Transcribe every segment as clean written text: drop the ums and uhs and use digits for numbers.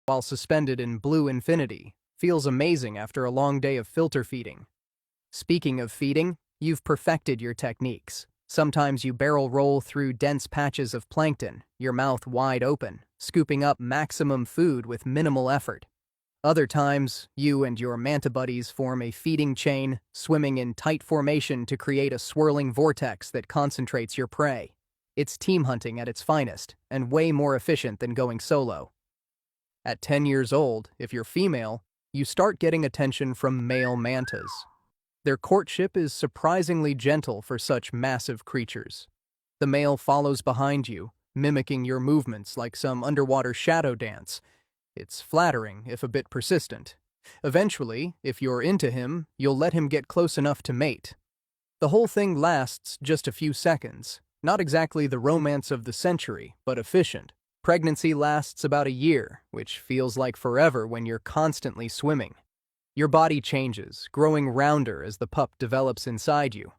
while suspended in blue infinity. Feels amazing after a long day of filter feeding. Speaking of feeding, you've perfected your techniques. Sometimes you barrel roll through dense patches of plankton, your mouth wide open, scooping up maximum food with minimal effort. Other times, you and your manta buddies form a feeding chain, swimming in tight formation to create a swirling vortex that concentrates your prey. It's team hunting at its finest, and way more efficient than going solo. At 10 years old, if you're female, you start getting attention from male mantas. Their courtship is surprisingly gentle for such massive creatures. The male follows behind you, mimicking your movements like some underwater shadow dance. It's flattering, if a bit persistent. Eventually, if you're into him, you'll let him get close enough to mate. The whole thing lasts just a few seconds. Not exactly the romance of the century, but efficient. Pregnancy lasts about a year, which feels like forever when you're constantly swimming. Your body changes, growing rounder as the pup develops inside you.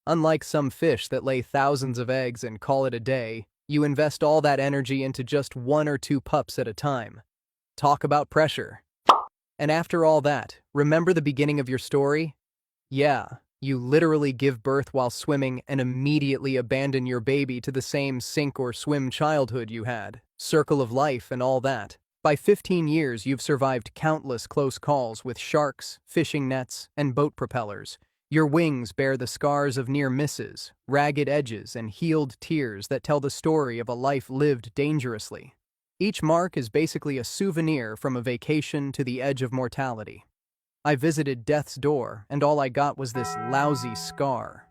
Unlike some fish that lay thousands of eggs and call it a day, you invest all that energy into just 1 or 2 pups at a time. Talk about pressure. And after all that, remember the beginning of your story? Yeah, you literally give birth while swimming and immediately abandon your baby to the same sink or swim childhood you had, circle of life and all that. By 15 years, you've survived countless close calls with sharks, fishing nets, and boat propellers. Your wings bear the scars of near misses, ragged edges, and healed tears that tell the story of a life lived dangerously. Each mark is basically a souvenir from a vacation to the edge of mortality. I visited death's door, and all I got was this lousy scar.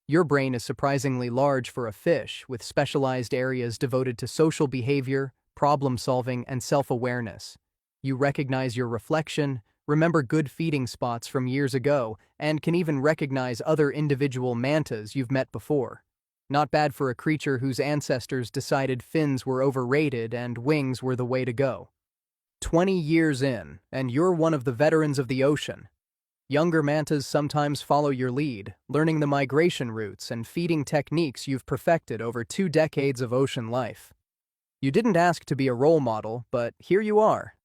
Your brain is surprisingly large for a fish, with specialized areas devoted to social behavior, problem-solving, and self-awareness. You recognize your reflection, remember good feeding spots from years ago, and can even recognize other individual mantas you've met before. Not bad for a creature whose ancestors decided fins were overrated and wings were the way to go. 20 years in, and you're one of the veterans of the ocean. Younger mantas sometimes follow your lead, learning the migration routes and feeding techniques you've perfected over 2 decades of ocean life. You didn't ask to be a role model, but here you are.